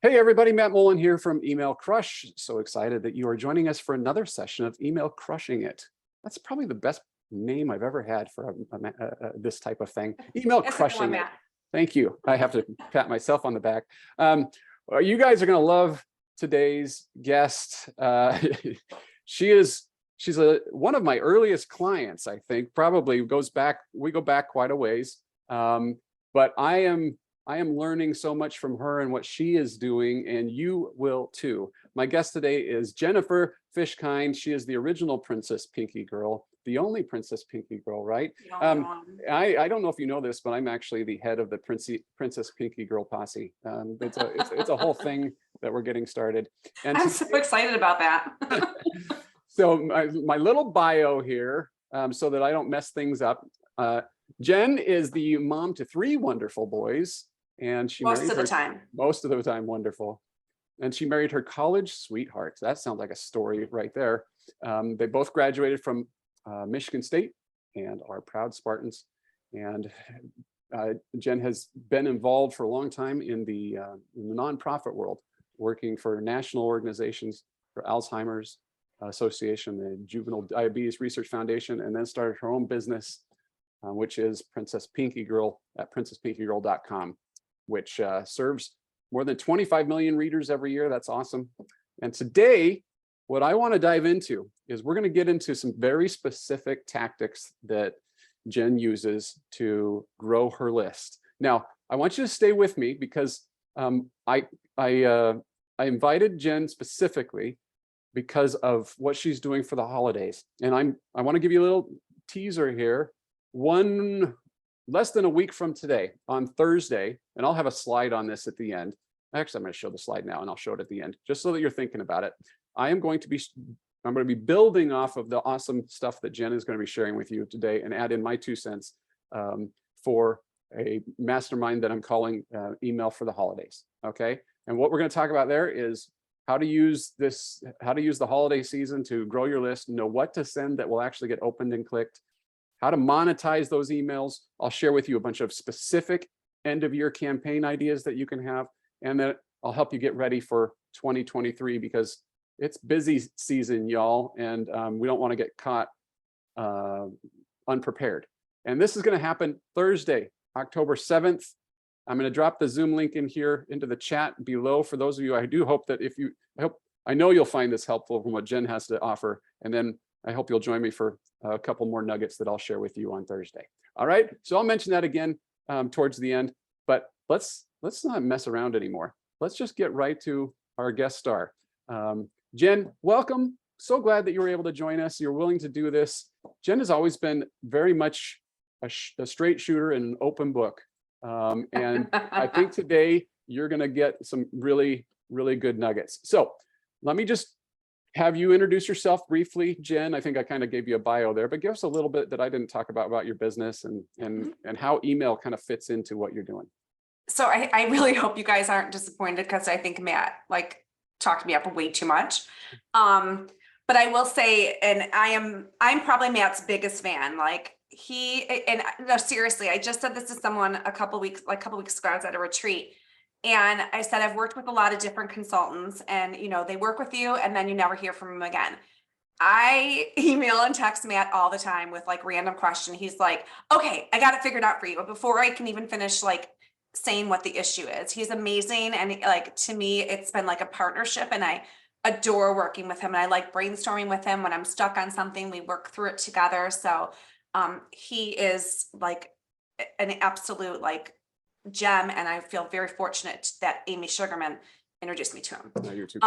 Hey everybody, Matt Mullen here from Email Crush. So excited that you are joining us for another session of Email Crushing It. That's probably the best name I've ever had for this type of thing. Email It's a good one, Crushing It. Matt. Thank you. I have to pat myself on the back. You guys are going to love today's guest. She's one of my earliest clients, I think. Probably we go back quite a ways. But I am learning so much from her and what she is doing, and you will too. My guest today is Jennifer Fishkind. She is the original Princess Pinky Girl, the only Princess Pinky Girl, right? I don't know if you know this, but I'm actually the head of the Princess Pinky Girl posse. It's a whole thing that we're getting started. And I'm so excited about that. So my little bio here, so that I don't mess things up. Jen is the mom to 3 wonderful boys. And she most of the time, wonderful. And she married her college sweetheart. That sounds like a story right there. They both graduated from Michigan State and are proud Spartans. And Jen has been involved for a long time in the nonprofit world, working for national organizations for Alzheimer's Association, the Juvenile Diabetes Research Foundation, and then started her own business, which is Princess Pinky Girl at princesspinkygirl.com. which serves more than 25 million readers every year. That's awesome. And today, what I want to dive into is we're going to get into some very specific tactics that Jen uses to grow her list. Now, I want you to stay with me because I invited Jen specifically because of what she's doing for the holidays. And I want to give you a little teaser here. Less than a week from today, on Thursday, and I'll have a slide on this at the end. Actually, I'm going to show the slide now, and I'll show it at the end, just so that you're thinking about it. I'm going to be building off of the awesome stuff that Jen is going to be sharing with you today, and add in my 2 cents for a mastermind that I'm calling Email for the Holidays. Okay, and what we're going to talk about there is how to use the holiday season to grow your list, know what to send that will actually get opened and clicked, how to monetize those emails. I'll share with you a bunch of specific end of year campaign ideas that you can have, and that I'll help you get ready for 2023 because it's busy season, y'all, and we don't want to get caught unprepared. And this is going to happen Thursday, October 7th. I'm going to drop the Zoom link in here into the chat below for those of you. I do hope that I know you'll find this helpful from what Jen has to offer, and then I hope you'll join me for a couple more nuggets that I'll share with you on Thursday. All right, so I'll mention that again towards the end, but let's not mess around anymore. Let's just get right to our guest star. Jen, welcome. So glad that you were able to join us. You're willing to do this. Jen has always been very much a straight shooter and an open book. And I think today you're going to get some really, really good nuggets. So let me just have you introduce yourself briefly, Jen. I think I kind of gave you a bio there, but give us a little bit that I didn't talk about your business and how email kind of fits into what you're doing. So I really hope you guys aren't disappointed because I think Matt talked me up way too much. But I will say, and I'm probably Matt's biggest fan. No, seriously, I just said this to someone a couple weeks ago. I was at a retreat. And I said, I've worked with a lot of different consultants and, they work with you and then you never hear from them again. I email and text Matt all the time with random question. He's like, okay, I got it figured out for you. But before I can even finish saying what the issue is, he's amazing. And to me, it's been like a partnership and I adore working with him. And I like brainstorming with him when I'm stuck on something, we work through it together. So he is an absolute gem, and I feel very fortunate that Amy Sugarman introduced me to him. No, you're too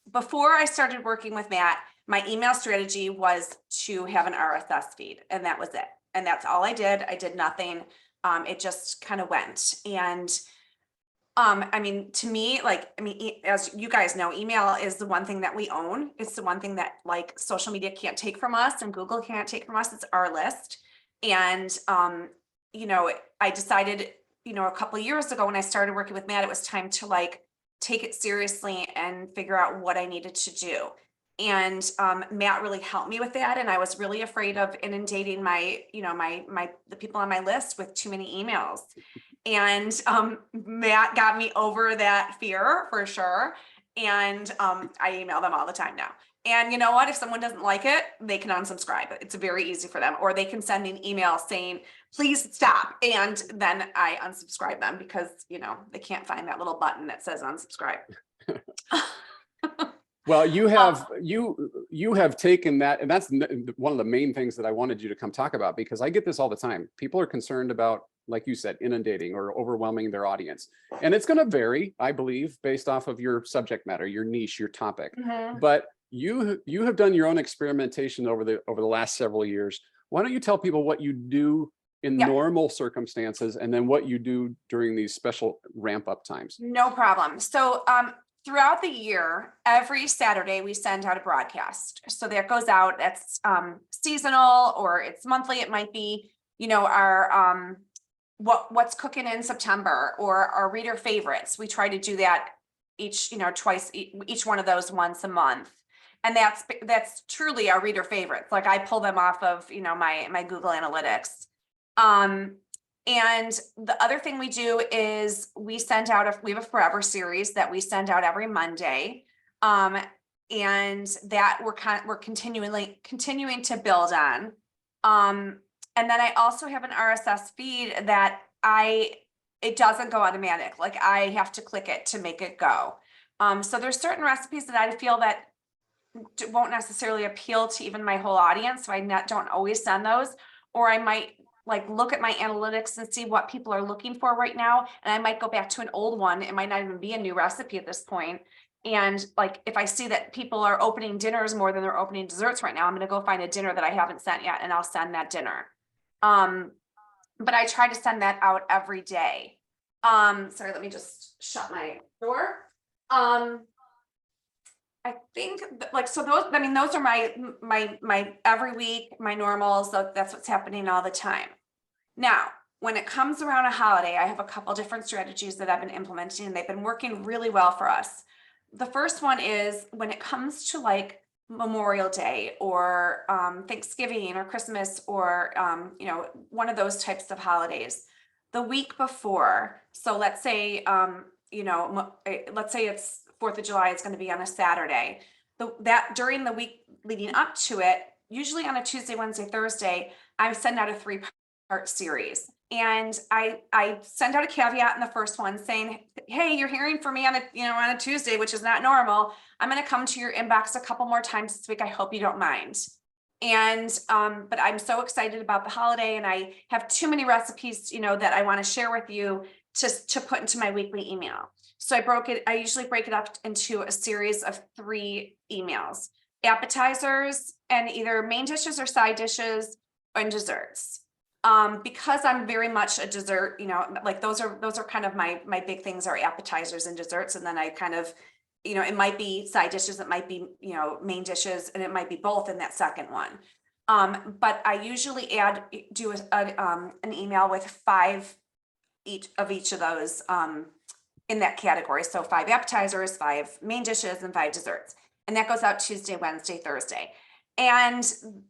before I started working with Matt, my email strategy was to have an RSS feed, and that was it. And that's all I did. I did nothing. It just kind of went. And to me, as you guys know, email is the one thing that we own. It's the one thing that social media can't take from us and Google can't take from us. It's our list. And I decided a couple of years ago when I started working with Matt, it was time to take it seriously and figure out what I needed to do. And Matt really helped me with that. And I was really afraid of inundating the people on my list with too many emails. And Matt got me over that fear for sure. And I email them all the time now. And you know what? If someone doesn't like it, they can unsubscribe. It's very easy for them. Or they can send me an email saying, please stop. And then I unsubscribe them because, you know, they can't find that little button that says unsubscribe. Well, you have taken that, and that's one of the main things that I wanted you to come talk about, because I get this all the time. People are concerned about, like you said, inundating or overwhelming their audience. And it's going to vary, I believe, based off of your subject matter, your niche, your topic. But you have done your own experimentation over the last several years. Why don't you tell people what you do in normal circumstances, and then what you do during these special ramp up times? No problem. So throughout the year, every Saturday we send out a broadcast. So that goes out, that's seasonal or it's monthly. It might be, you know, our what's cooking in September, or our reader favorites. We try to do that each, you know, twice, each one of those once a month. And that's truly our reader favorites. Like I pull them off of, you know, my Google Analytics. And the other thing we do is we send out we have a forever series that we send out every Monday. And that we're continuing to build on. And then I also have an RSS feed that it doesn't go automatic. Like I have to click it to make it go. So there's certain recipes that I feel that won't necessarily appeal to even my whole audience. So I don't always send those, or I might like look at my analytics and see what people are looking for right now. And I might go back to an old one. It might not even be a new recipe at this point. And like, if I see that people are opening dinners more than they're opening desserts right now, I'm going to go find a dinner that I haven't sent yet, and I'll send that dinner. But I try to send that out every day. Sorry, let me just shut my door. I think like, so those, I mean, those are my every week, my normals. So that's what's happening all the time. Now, when it comes around a holiday, I have a couple different strategies that I've been implementing, and they've been working really well for us. The first one is when it comes to like Memorial Day or Thanksgiving or Christmas or, you know, one of those types of holidays, the week before. So let's say, you know, let's say it's 4th of July, it's going to be on a Saturday. That during the week leading up to it, usually on a Tuesday, Wednesday, Thursday, I send out a 3-part series. And I send out a caveat in the first one saying, hey, you're hearing from me on a Tuesday, which is not normal. I'm going to come to your inbox a couple more times this week. I hope you don't mind. And but I'm so excited about the holiday, and I have too many recipes, you know, that I want to share with you to put into my weekly email. So I usually break it up into a series of 3 emails: appetizers and either main dishes or side dishes, and desserts. Because I'm very much a dessert, you know, like those are kind of my big things are appetizers and desserts. And then I kind of, you know, it might be side dishes, it might be, you know, main dishes, and it might be both in that second one. But I usually do an email with 5 each of those in that category. So 5 appetizers, 5 main dishes, and 5 desserts. And that goes out Tuesday, Wednesday, Thursday. And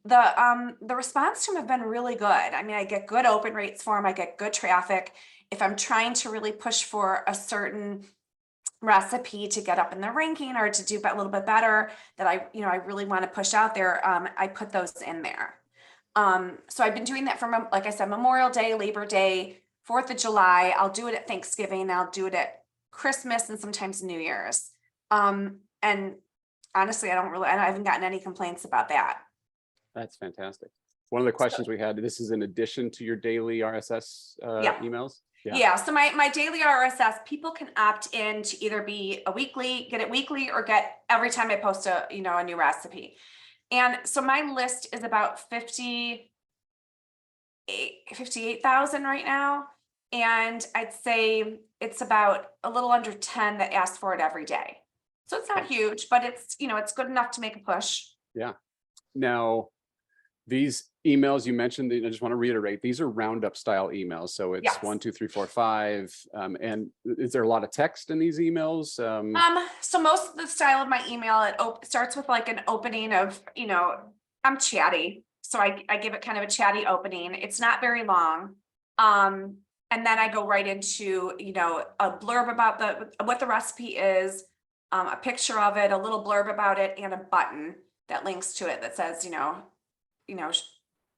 the response to them have been really good. I mean, I get good open rates for them. I get good traffic. If I'm trying to really push for a certain recipe to get up in the ranking or to do a little bit better that I really want to push out there, I put those in there. So I've been doing that from, like I said, Memorial Day, Labor Day, 4th of July. I'll do it at Thanksgiving. I'll do it at Christmas and sometimes New Year's. And honestly, I haven't gotten any complaints about that. That's fantastic. One of the questions we had, this is in addition to your daily RSS emails? Yeah. So my daily RSS, people can opt in to either get it weekly or get every time I post a new recipe. And so my list is about 58,000 right now. And I'd say it's about a little under 10 that ask for it every day. So it's not huge, but it's good enough to make a push. Yeah. Now, these emails you mentioned, I just want to reiterate, these are roundup style emails. So it's 1, 2, 3, 4, 5. And is there a lot of text in these emails? So most of the style of my email, it starts with like an opening of, I'm chatty. So I give it kind of a chatty opening. It's not very long. And And then I go right into, a blurb about what the recipe is, a picture of it, a little blurb about it, and a button that links to it that says,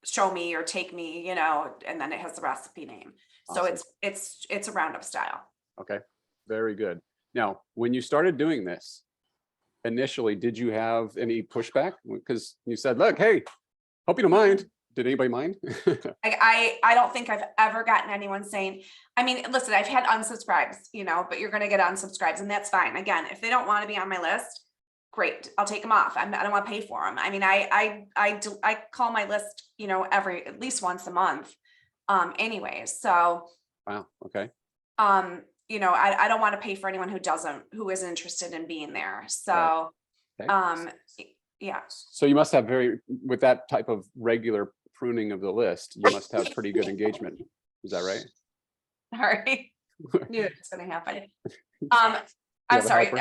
show me or take me, and then it has the recipe name. So Awesome. it's a roundup style. Okay, very good. Now, when you started doing this, initially, did you have any pushback? Because you said, look, hey, hope you don't mind. Did anybody mind? I don't think I've ever gotten anyone saying, I mean, listen, I've had unsubscribes, but you're going to get unsubscribes and that's fine. Again, if they don't want to be on my list, great, I'll take them off. I don't want to pay for them. I mean, I call my list, at least once a month. Anyways, so. Wow. Okay. I don't want to pay for anyone who isn't interested in being there. So, right. Okay. Yeah. So you must have with that type of regular pruning of the list, you must have pretty good engagement. Is that right? All right. Knew it was going to happen. I'm sorry.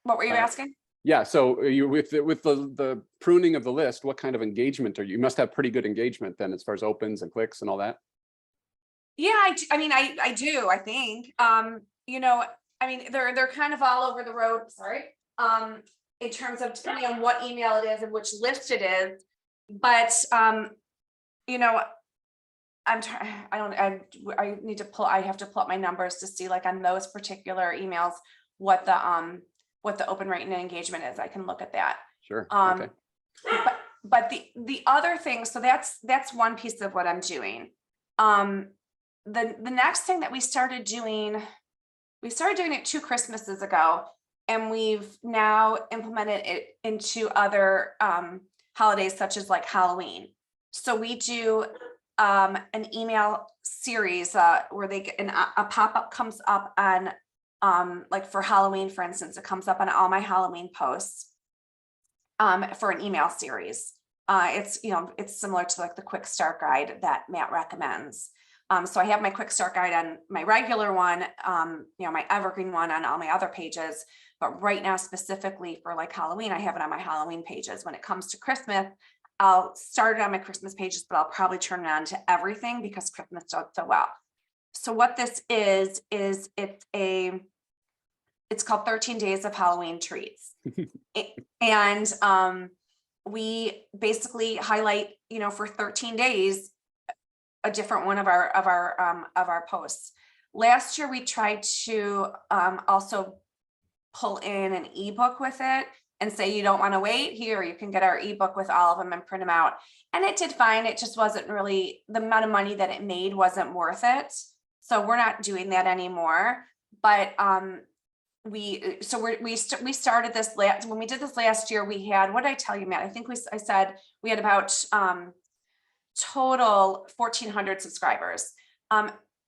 What were you asking? Yeah. So you with the pruning of the list, what kind of engagement you must have pretty good engagement then as far as opens and clicks and all that. Yeah, I do, I think. They're kind of all over the road, sorry. In terms of depending on what email it is and which list it is. But I have to pull up my numbers to see like on those particular emails what the open rate and engagement is. I can look at that. Sure. Okay. But the other thing, so that's one piece of what I'm doing. The next thing that we started doing it 2 Christmases ago, and we've now implemented it into other holidays such as like Halloween. So we do an email series where they get a pop-up comes up on like for Halloween, for instance, it comes up on all my Halloween posts for an email series. It's similar to like the quick start guide that Matt recommends. So I have my quick start guide on my regular one, my evergreen one on all my other pages. But right now, specifically for like Halloween, I have it on my Halloween pages. When it comes to Christmas, I'll start it on my Christmas pages, but I'll probably turn it on to everything because Christmas does so well. So what this is it's called 13 Days of Halloween Treats. And we basically highlight, for 13 days, a different one of our posts. Last year, we tried to also pull in an ebook with it and say, you don't want to wait here, you can get our ebook with all of them and print them out. And it did fine. It just wasn't really, the amount of money that it made wasn't worth it. So we're not doing that anymore. But we started this when we did this last year, we had, what did I tell you, Matt? I think I said we had about total 1,400 subscribers.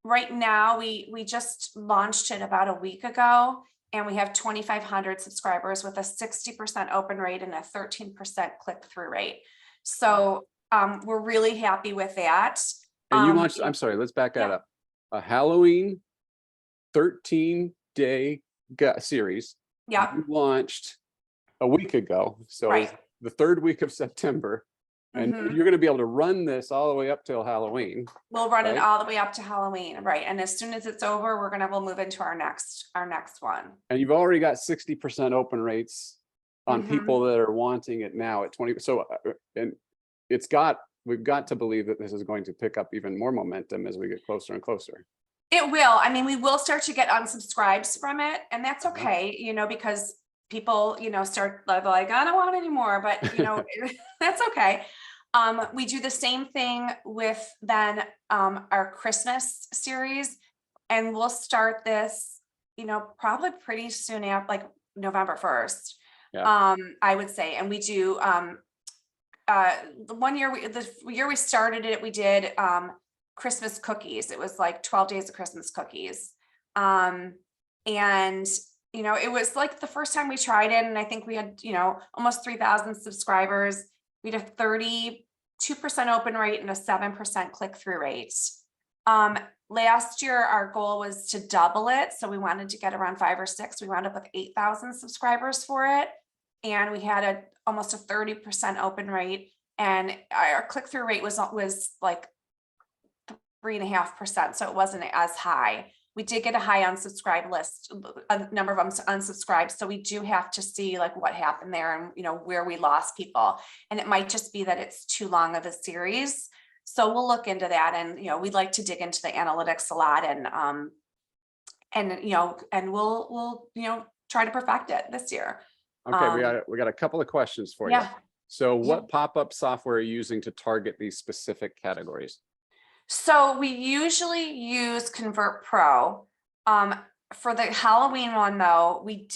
Right now, we just launched it about a week ago, and we have 2,500 subscribers with a 60% open rate and a 13% click-through rate. So we're really happy with that. And you launched, I'm sorry, let's back that up. A Halloween 13-day series. Yeah. You launched a week ago. So right. The 3rd week of September. And you're going to be able to run this all the way up till Halloween. We'll run it all the way up to Halloween, right? And as soon as it's over, we'll move into our next one. And you've already got 60% open rates on people that are wanting it now at 20. So, and we've got to believe that this is going to pick up even more momentum as we get closer and closer. It will. I mean, we will start to get unsubscribes from it, and that's okay, because people, start like, I don't want any more, but that's okay. We do the same thing with then our Christmas series, and we'll start this, probably pretty soon after, like November 1st. Yeah. I would say, and we do the year we started it, we did Christmas cookies. It was like 12 days of Christmas cookies. And it was like the first time we tried it, and I think we had, almost 3,000 subscribers. We had a 32% open rate and a 7% click-through rate. Last year, our goal was to double it. So we wanted to get around 5 or 6. We wound up with 8,000 subscribers for it. And we had almost a 30% open rate. And our click-through rate was like 3.5%, so it wasn't as high. We did get a high unsubscribe list, a number of unsubscribed. So we do have to see like what happened there and, you know, where we lost people. And it might just be that it's too long of a series. So we'll look into that. And, you know, we'd like to dig into the analytics a lot and, you know, and we'll, you know, try to perfect it this year. Okay, we got a couple of questions for you. Yeah. So Yeah. what pop-up software are you using to target these specific categories? So we usually use Convert Pro. For the Halloween one though, we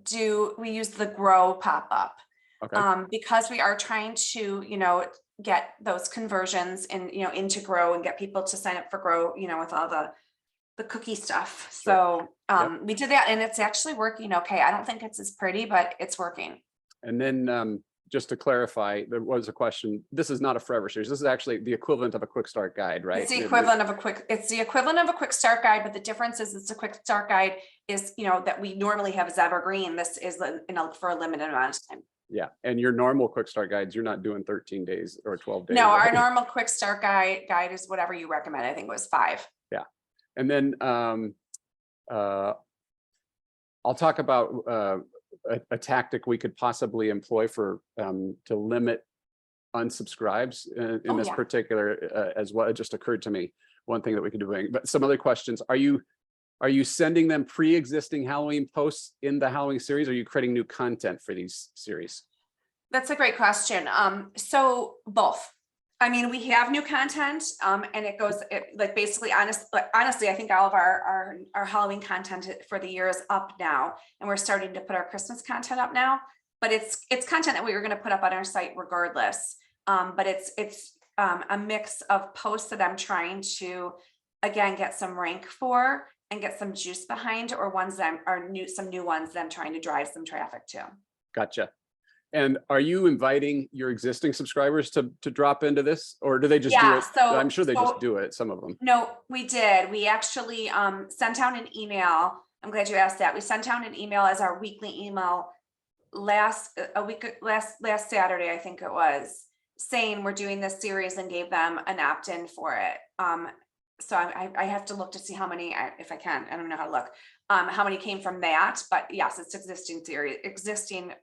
used the Grow pop-up. Okay, Because we are trying to, you know, get those conversions and, you know, into Grow and get people to sign up for Grow, you know, with all the cookie stuff. Sure. So we did that and it's actually working okay. I don't think it's as pretty, but it's working. and then just to clarify, there was a question. This is not a forever series. This is actually the equivalent of a quick start guide, right? It's the equivalent of a quick start guide, but the difference is it's a quick start guide is, you know, that we normally have as evergreen. This is for a limited amount of time. Yeah, and your normal quick start guides, you're not doing 13 days or 12 days. No, our right? normal quick start guide is whatever you recommend. I think it was 5. Yeah, and then I'll talk about a tactic we could possibly employ for to limit unsubscribes in this particular as well. It just occurred to me, one thing that we could do. But some other questions: Are you sending them pre-existing Halloween posts in the Halloween series? Or are you creating new content for these series? That's a great question. So both. I mean, we have new content, and it goes like basically honestly, I think all of our Halloween content for the year is up now, and we're starting to put our Christmas content up now. But it's content that we were going to put up on our site regardless. But it's a mix of posts that I'm trying to again get some rank for and get some juice behind, or ones that are some new ones that I'm trying to drive some traffic to. Gotcha. And are you inviting your existing subscribers to drop into this, or do they just do it? So I'm sure they just do it, some of them. No, we did. We actually sent out an email. I'm glad you asked that. We sent out an email as our weekly email last Saturday, I think it was, saying we're doing this series and gave them an opt-in for it. So I have to look to see how many, if I can, I don't know how to look, how many came from that, but yes, it's existing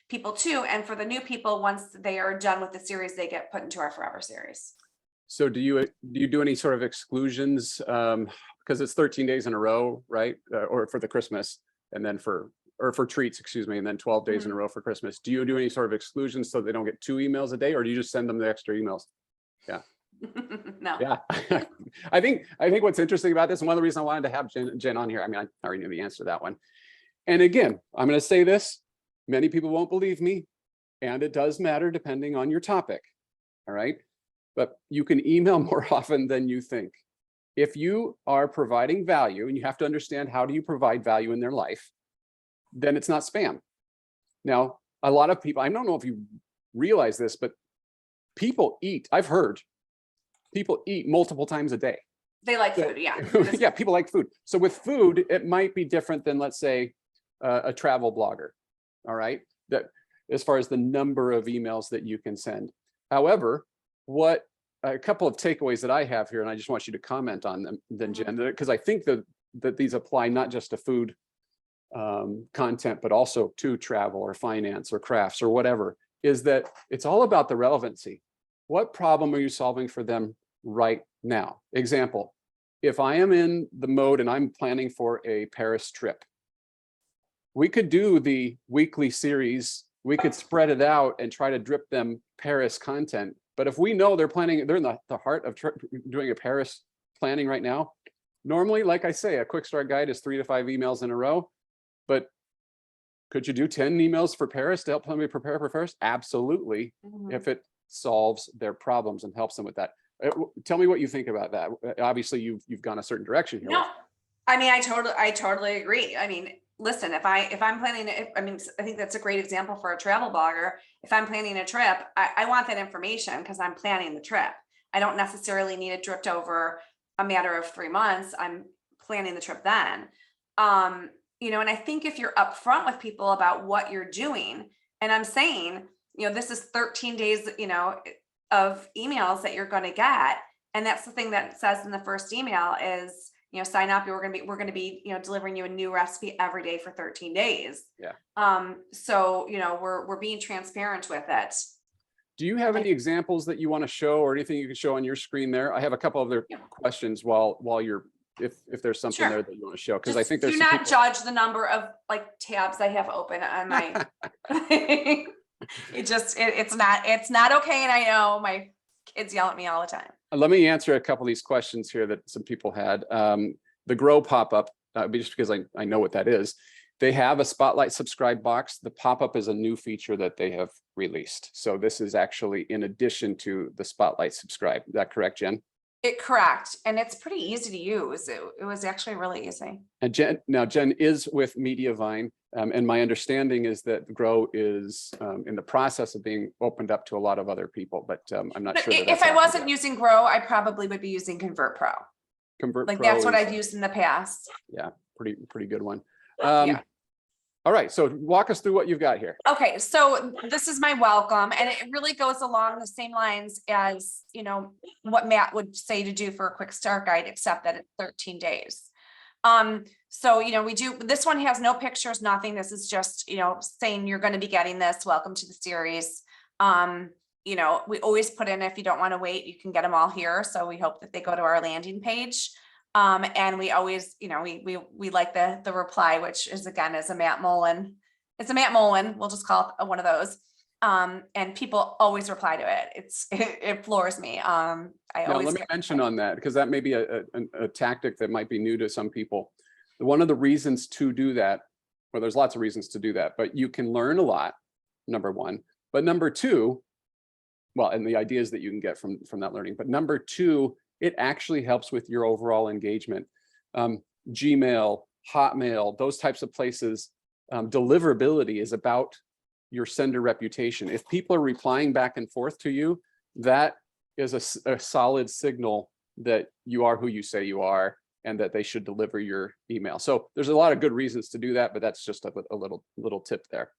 people too. And for the new people, once they are done with the series, they get put into our forever series. So do you do any sort of exclusions? Because it's 13 days in a row, right? Or for the Christmas, and then for treats, excuse me, and then 12 days in a row for Christmas. Do you do any sort of exclusions so they don't get 2 emails a day, or do you just send them the extra emails? Yeah. No. Yeah. I think what's interesting about this, and one of the reasons I wanted to have Jenn on here, I mean, I already knew the answer to that one. And again, I'm going to say this, many people won't believe me, and it does matter depending on your topic. All right. But you can email more often than you think. If you are providing value, and you have to understand how do you provide value in their life, then it's not spam. Now, a lot of people, I don't know if you realize this, but people eat, I've heard people eat multiple times a day. They like food, yeah. Yeah, people like food. So with food, it might be different than, let's say, a travel blogger. All right, that as far as the number of emails that you can send. However, what a couple of takeaways that I have here, and I just want you to comment on them, then Jenn, because I think that these apply not just to food content, but also to travel or finance or crafts or whatever, is that it's all about the relevancy. What problem are you solving for them right now? Example, if I am in the mode and I'm planning for a Paris trip, we could do the weekly series, we could spread it out and try to drip them Paris content. But if we know they're in the heart of doing a Paris planning right now, normally, like I say, a quick start guide is 3 to 5 emails in a row. But could you do 10 emails for Paris to help somebody prepare for Paris? Absolutely, if it solves their problems and helps them with that. Tell me what you think about that. Obviously, you've gone a certain direction here. No, I mean, I totally agree. I mean, listen, if I'm planning, I think that's a great example for a travel blogger. If I'm planning a trip, I want that information because I'm planning the trip. I don't necessarily need it dripped over a matter of 3 months. I'm planning the trip then. You know, and I think if you're upfront with people about what you're doing, and I'm saying, you know, this is 13 days, you know, of emails that you're going to get, And that's the thing that it says in the first email is, you know, sign up. We're going to be, you know, delivering you a new recipe every day for 13 days. Yeah. So, you know, we're being transparent with it. Do you have any examples that you want to show, or anything you can show on your screen there? I have a couple of other questions while you're, if there's something there that you want to show, because I think there's do some not people... judge the number of like tabs I have open on my it's not okay. And I know my kids yell at me all the time. Let me answer a couple of these questions here that some people had. The Grow pop-up, just because I know what that is. They have a Spotlight subscribe box. The pop-up is a new feature that they have released. So this is actually in addition to the Spotlight subscribe. Is that correct, Jen? Correct. And it's pretty easy to use. It was actually really easy. And Jen is with Mediavine. And my understanding is that Grow is in the process of being opened up to a lot of other people, but I'm not sure. If I wasn't using Grow, I probably would be using Convert Pro. Convert like Pro that's what I've used in the past. Yeah, pretty good one. Yeah. All right, so walk us through what you've got here. Okay, so this is my welcome, and it really goes along the same lines as, you know, what Matt would say to do for a quick start guide, except that it's 13 days. So, you know, this one has no pictures, nothing. This is just, you know, saying you're going to be getting this. Welcome to the series. You know, we always put in, if you don't want to wait, you can get them all here. So we hope that they go to our landing page. And we always, you know, we like the reply, which is again, is a Matt Mullen. It's a Matt Mullen. We'll just call it one of those. And people always reply to it. It floors me. Now, let me mention on that, because that may be a tactic that might be new to some people. One of the reasons to do that, well, there's lots of reasons to do that, but you can learn a lot, number one. But number two, well, and the ideas that you can get from that learning. But number two, it actually helps with your overall engagement. Gmail, Hotmail, those types of places, deliverability is about your sender reputation. If people are replying back and forth to you, that is a solid signal that you are who you say you are, and that they should deliver your email. So there's a lot of good reasons to do that, but that's just a little tip there.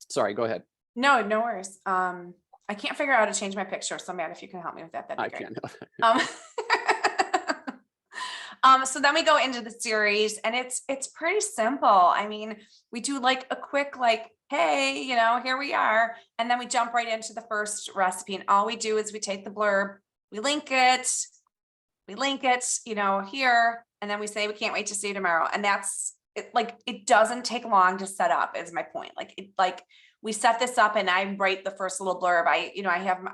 Sorry, go ahead. No worries. I can't figure out how to change my picture. So Matt, if you can help me with that, that'd be great. I can. So then we go into the series, and it's pretty simple. I mean, we do like a quick, like, hey, you know, here we are. And then we jump right into the first recipe. And all we do is we take the blurb, we link it, you know, here, and then we say, we can't wait to see you tomorrow. And that's it. Like, it doesn't take long to set up, is my point. Like we set this up, and I write the first little blurb. I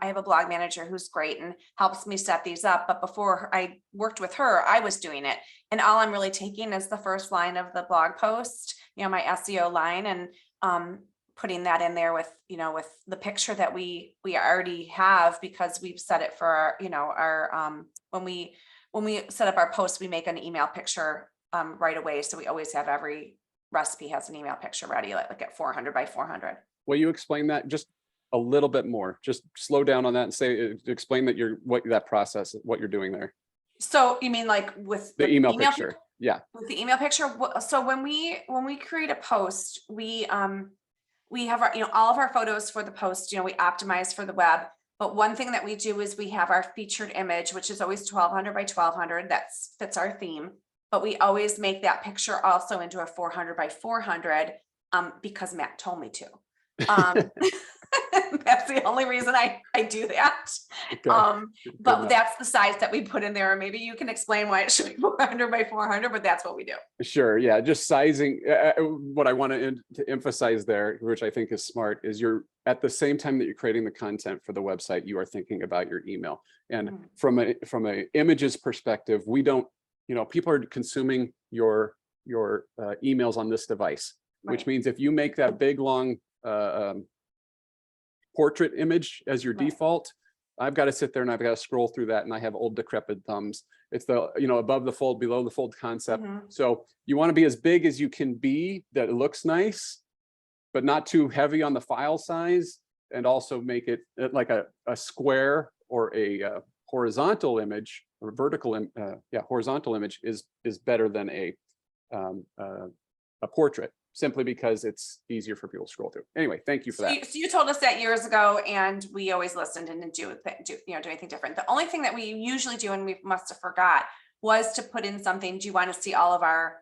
have a blog manager who's great and helps me set these up. But before I worked with her, I was doing it. And all I'm really taking is the first line of the blog post, you know, my SEO line, and putting that in there with, you know, with the picture that we already have, because we've set it for our, you know, our, when we set up our post, we make an email picture right away. So we always have every recipe has an email picture ready, like at 400 by 400. Will you explain that just a little bit more? Just slow down on that and explain that that process, what you're doing there. So you mean like with the email picture? Yeah. With the email picture. So when we create a post, we have our, you know, all of our photos for the post, you know, we optimize for the web. But one thing that we do is we have our featured image, which is always 1200 by 1200. That fits our theme. But we always make that picture also into a 400 by 400 because Matt told me to. That's the only reason I do that. Okay. But that's the size that we put in there. Maybe you can explain why it should be 400 by 400, but that's what we do. Sure. Yeah. Just sizing. What I want to emphasize there, which I think is smart, is you're at the same time that you're creating the content for the website, you are thinking about your email. And from a images perspective, we don't, you know, people are consuming your emails on this device, which means if you make that big, long portrait image as your default, I've got to sit there and I've got to scroll through that, and I have old decrepit thumbs. It's the, you know, above the fold, below the fold concept. So you want to be as big as you can be, that it looks nice, but not too heavy on the file size, and also make it like a square or a horizontal image, or vertical, horizontal image is better than a portrait. simply because it's easier for people to scroll through. Anyway, thank you for that. So you told us that years ago, and we always listened and didn't do anything different. The only thing that we usually do, and we must have forgot, was to put in something. Do you want to see all of our,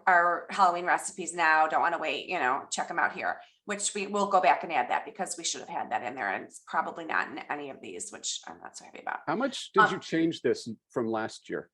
our Halloween recipes now? Don't want to wait, check them out here, which we will go back and add that because we should have had that in there, and it's probably not in any of these, which I'm not so happy about. How much did you change this from last year?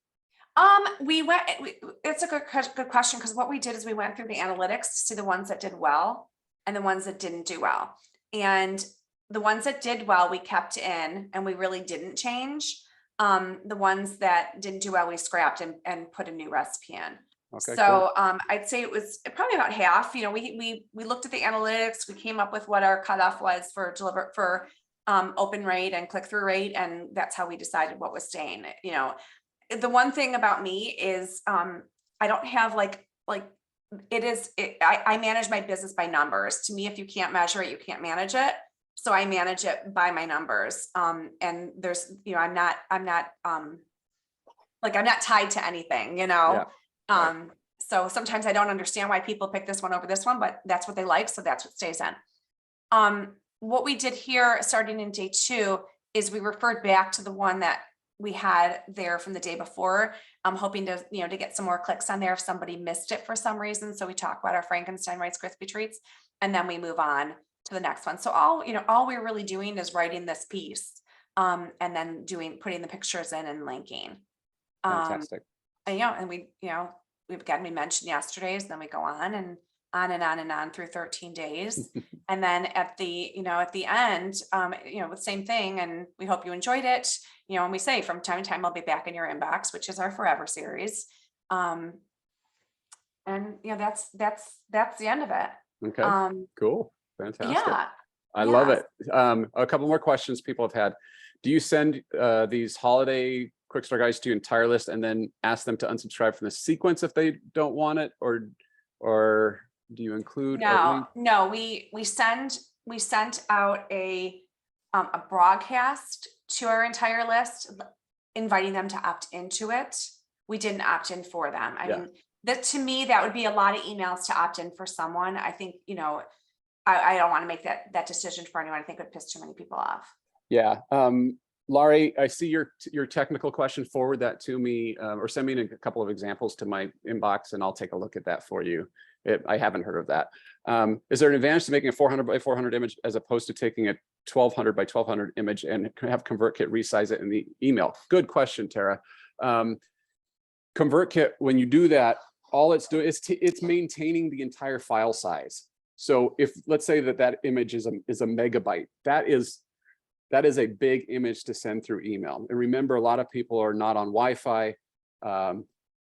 It's a good question, because what we did is we went through the analytics to see the ones that did well and the ones that didn't do well. And the ones that did well, we kept in, and we really didn't change. The ones that didn't do well, we scrapped and put a new recipe in. Okay, so cool. I'd say it was probably about half. We looked at the analytics, we came up with what our cutoff was for open rate and click-through rate, and that's how we decided what was staying. The one thing about me is I don't have I manage my business by numbers. To me, if you can't measure it, you can't manage it. So I manage it by my numbers. And there's, I'm not tied to anything, Yeah. Right. So sometimes I don't understand why people pick this one over this one, but that's what they like. So that's what stays in. What we did here starting in day 2 is we referred back to the one that we had there from the day before. I'm hoping to, to get some more clicks on there if somebody missed it for some reason. So we talk about our Frankenstein Rice Krispie treats, and then we move on to the next one. So all we're really doing is writing this piece, and then putting the pictures in and linking. Fantastic. And we mentioned yesterday's, then we go on and on and on and on through 13 days. And then at the end, the same thing. And we hope you enjoyed it. And we say from time to time, I'll be back in your inbox, which is our forever series. And that's the end of it. Okay. Cool. Fantastic. Yeah. I love it. A couple more questions people have had. Do you send these holiday quick start guides to your entire list and then ask them to unsubscribe from the sequence if they don't want it, or do you include? No, we sent out a broadcast to our entire list, inviting them to opt into it. We didn't opt in for them. I mean, that to me, that would be a lot of emails to opt in for someone. I think, I don't want to make that decision for anyone. I think it would piss too many people off. Yeah. Laurie, I see your technical question. Forward that to me, or send me a couple of examples to my inbox, and I'll take a look at that for you. I haven't heard of that. Is there an advantage to making a 400 by 400 image as opposed to taking a 1200 by 1200 image and have ConvertKit resize it in the email? Good question, Tara. ConvertKit, when you do that, all it's doing is it's maintaining the entire file size. So if, let's say that image is a megabyte, that is a big image to send through email. And remember, a lot of people are not on Wi-Fi.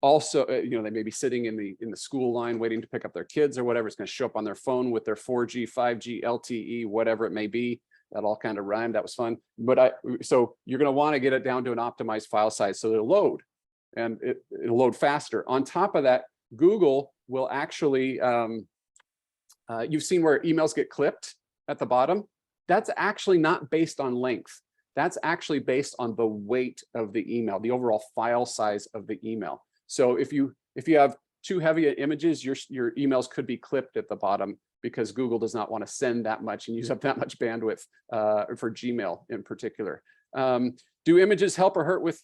Also, they may be sitting in the school line waiting to pick up their kids or whatever. It's going to show up on their phone with their 4G, 5G, LTE, whatever it may be. That all kind of rhymed. That was fun. But so you're going to want to get it down to an optimized file size so it'll load, and it'll load faster. On top of that, Google will actually, you've seen where emails get clipped at the bottom. That's actually not based on length. That's actually based on the weight of the email, the overall file size of the email. So if you have too heavy images, your emails could be clipped at the bottom because Google does not want to send that much and use up that much bandwidth for Gmail in particular. Do images help or hurt with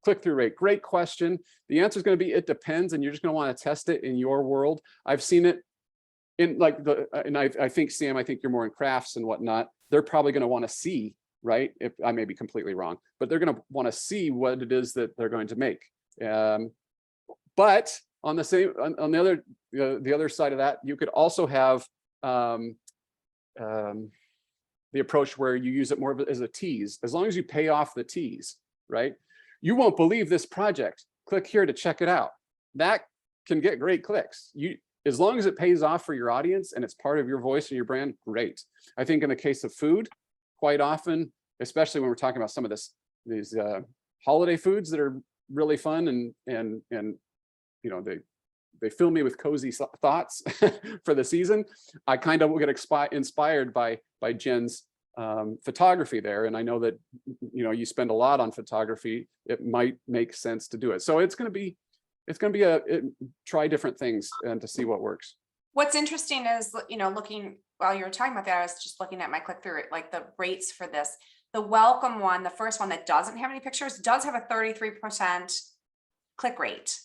click-through rate? Great question. The answer is going to be it depends, and you're just going to want to test it in your world. I've seen it in I think, Sam, I think you're more in crafts and whatnot. They're probably going to want to see, right? If I may be completely wrong, but they're going to want to see what it is that they're going to make. But on the other side of that, you could also have the approach where you use it more as a tease. As long as you pay off the tease, right? You won't believe this project. Click here to check it out. That can get great clicks. As long as it pays off for your audience and it's part of your voice and your brand, great. I think in the case of food, quite often, especially when we're talking about some of these holiday foods that are really fun and they fill me with cozy thoughts for the season. I kind of will get inspired by Jenn's photography there, and I know that you spend a lot on photography. It might make sense to do it. So it's going to be it's going to be try different things and to see what works. What's interesting is, looking while you were talking about that, I was just looking at my click-through, like the rates for this. The welcome one, the first one that doesn't have any pictures, does have a 33% click rate.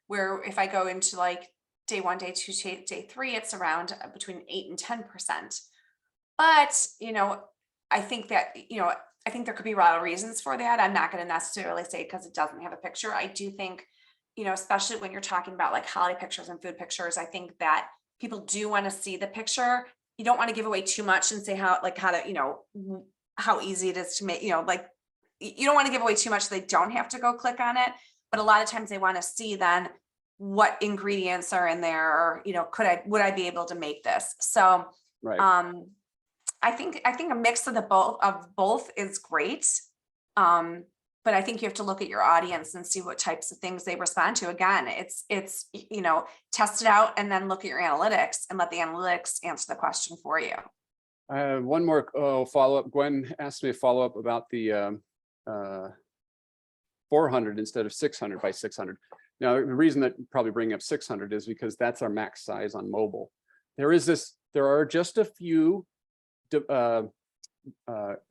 Where if I go into like day 1, day 2, day 3, it's around between 8 and 10%. But, I think that, I think there could be a lot of reasons for that. I'm not going to necessarily say because it doesn't have a picture. I do think, especially when you're talking about like holiday pictures and food pictures, I think that people do want to see the picture. You don't want to give away too much and say how to, how easy it is to make, like you don't want to give away too much so they don't have to go click on it. But a lot of times they want to see then what ingredients are in there, or, would I be able to make this? So, Right. I think a mix of both is great. But I think you have to look at your audience and see what types of things they respond to. Again, it's test it out and then look at your analytics and let the analytics answer the question for you. One more follow-up. Gwen asked me a follow-up about the 400 instead of 600 by 600. Now, the reason that probably bring up 600 is because that's our max size on mobile. There are just a few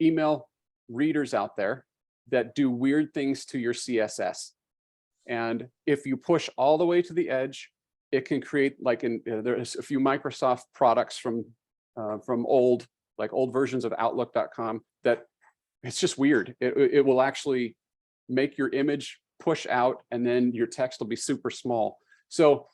email readers out there that do weird things to your CSS. And if you push all the way to the edge, it can create there's a few Microsoft products from old versions of Outlook.com that it's just weird. It will actually make your image push out and then your text will be super small. So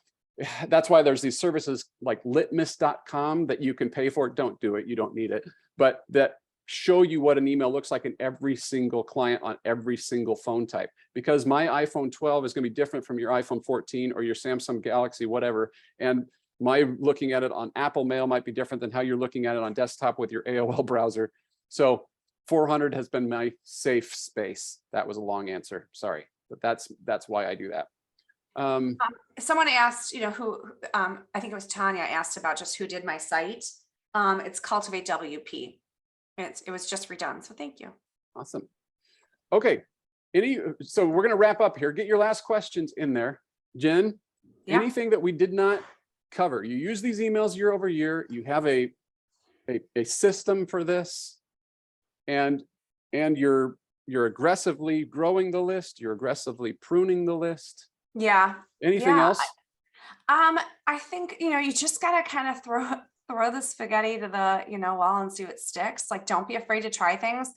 that's why there's these services like litmus.com that you can pay for. Don't do it. You don't need it. But that show you what an email looks like in every single client on every single phone type. Because my iPhone 12 is going to be different from your iPhone 14 or your Samsung Galaxy, whatever. And my looking at it on Apple Mail might be different than how you're looking at it on desktop with your AOL browser. So 400 has been my safe space. That was a long answer. Sorry, but that's why I do that. Someone asked, who, I think it was Tanya asked about just who did my site. It's Cultivate WP. It was just redone. So thank you. Awesome. Okay. So we're going to wrap up here. Get your last questions in there. Jen, anything that we did not cover? You use these emails year over year. You have a system for this, and you're aggressively growing the list. You're aggressively pruning the list. Yeah. Anything else? I think, you just got to kind of throw the spaghetti to the, wall and see what sticks. Like, don't be afraid to try things.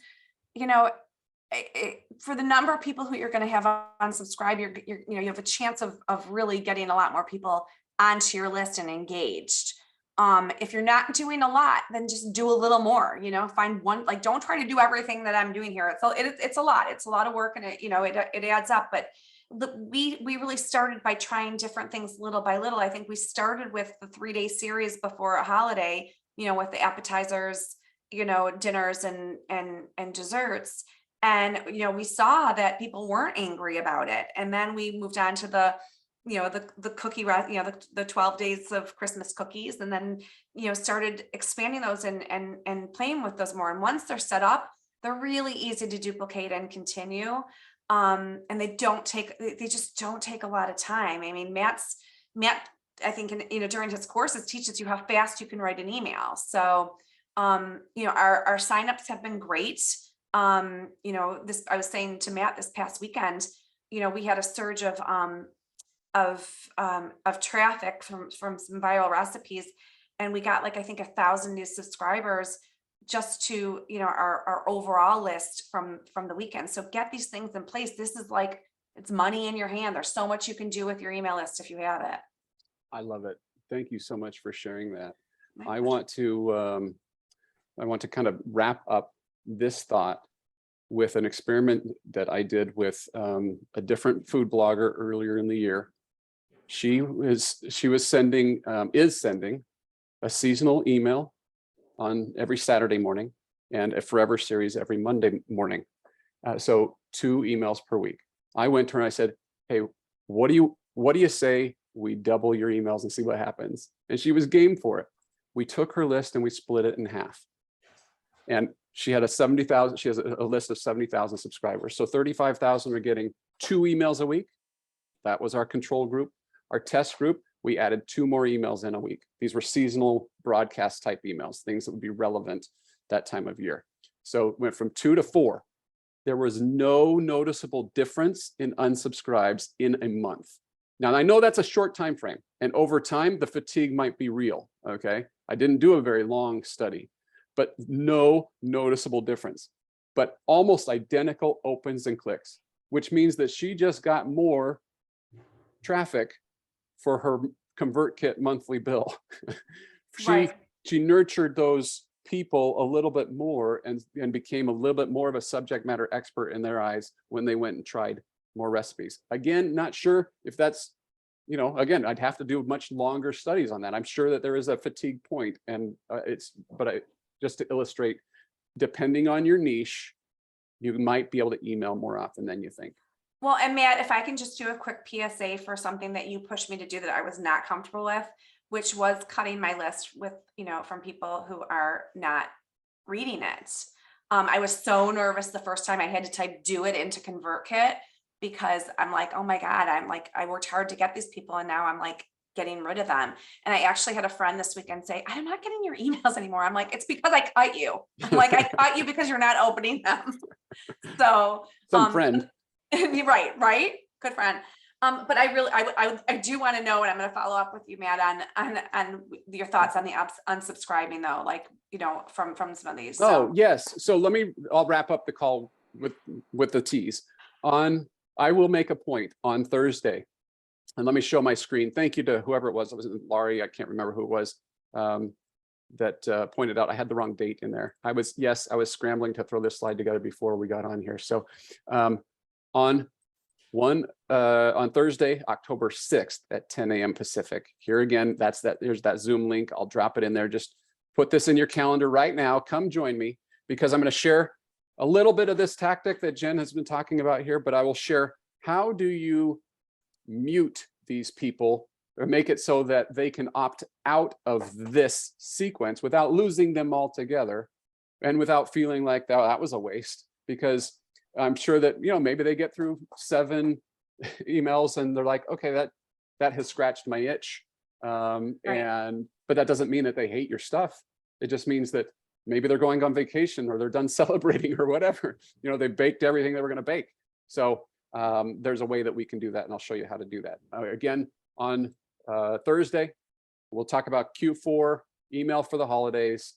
For the number of people who you're going to have unsubscribe, you have a chance of really getting a lot more people onto your list and engaged. If you're not doing a lot, then just do a little more, find one, like, don't try to do everything that I'm doing here. It's a lot of work, and it adds up. But we really started by trying different things little by little. I think we started with the 3-day series before a holiday, with the appetizers, dinners and desserts. And, we saw that people weren't angry about it. And then we moved on to the cookie, the 12 days of Christmas cookies, and then, started expanding those and playing with those more. And once they're set up, they're really easy to duplicate and continue. And they just don't take a lot of time. I mean, Matt, I think, during his courses teaches you how fast you can write an email. So, our signups have been great. I was saying to Matt this past weekend, we had a surge of traffic from some viral recipes, and we got I think 1,000 new subscribers just to our overall list from the weekend. So get these things in place. This is it's money in your hand. There's so much you can do with your email list if you have it. I love it. Thank you so much for sharing that. I want to kind of wrap up this thought with an experiment that I did with a different food blogger earlier in the year. She is sending a seasonal email on every Saturday morning and a forever series every Monday morning. So 2 emails per week. I went to her and I said, hey, what do you say we double your emails and see what happens? And she was game for it. We took her list and we split it in half. And she had she has a list of 70,000 subscribers. So 35,000 are getting 2 emails a week. That was our control group. Our test group, we added 2 more emails in a week. These were seasonal broadcast type emails, things that would be relevant that time of year. So it went from 2 to 4. There was no noticeable difference in unsubscribes in a month. Now, I know that's a short time frame, and over time, the fatigue might be real, okay? I didn't do a very long study, but no noticeable difference, but almost identical opens and clicks, which means that she just got more traffic for her ConvertKit monthly bill. Right. She nurtured those people a little bit more and became a little bit more of a subject matter expert in their eyes when they went and tried more recipes. Again, not sure if that's, you know, again, I'd have to do much longer studies on that. I'm sure that there is a fatigue point, and just to illustrate, depending on your niche, you might be able to email more often than you think. Well, and Matt, if I can just do a quick PSA for something that you pushed me to do that I was not comfortable with, which was cutting my list with, you know, from people who are not reading it. I was so nervous the first time I had to type "do it" into ConvertKit, because I'm like, oh my God, I worked hard to get these people, and now I'm like getting rid of them. And I actually had a friend this weekend say, I'm not getting your emails anymore. I'm like, it's because I cut you. I'm like, I cut you because you're not opening them. So Some friend. right, good friend. But I do want to know, and I'm going to follow up with you, Matt, on your thoughts on the unsubscribing, though, like, you know, from some of these. Oh, yes. So I'll wrap up the call with the tease. I will make a point on Thursday, and let me show my screen. Thank you to whoever it was. It was Laurie. I can't remember who it was that pointed out I had the wrong date in there. I was scrambling to throw this slide together before we got on here. So on Thursday, October 6th at 10 a.m. Pacific. Here again, there's that Zoom link. I'll drop it in there. Just put this in your calendar right now. Come join me, because I'm going to share a little bit of this tactic that Jen has been talking about here, but I will share how do you mute these people or make it so that they can opt out of this sequence without losing them altogether, and without feeling like, oh, that was a waste. Because I'm sure that, you know, maybe they get through 7 emails and they're like, okay, that has scratched my itch. But that doesn't mean that they hate your stuff. It just means that maybe they're going on vacation, or they're done celebrating, or whatever. You know, they baked everything they were going to bake. So there's a way that we can do that, and I'll show you how to do that. Again, on Thursday, we'll talk about Q4 email for the holidays,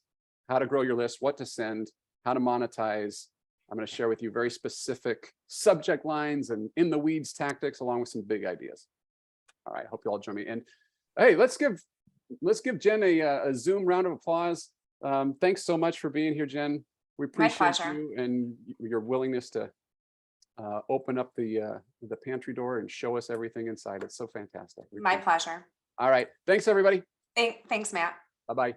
how to grow your list, what to send, how to monetize. I'm going to share with you very specific subject lines and in the weeds tactics, along with some big ideas. All right, hope you all join me. And hey, let's give Jen a Zoom round of applause. Thanks so much for being here, Jen. We appreciate you and your willingness to open up the pantry door and show us everything inside. It's so fantastic. My pleasure. All right, thanks everybody. Thanks, Matt. Bye-bye.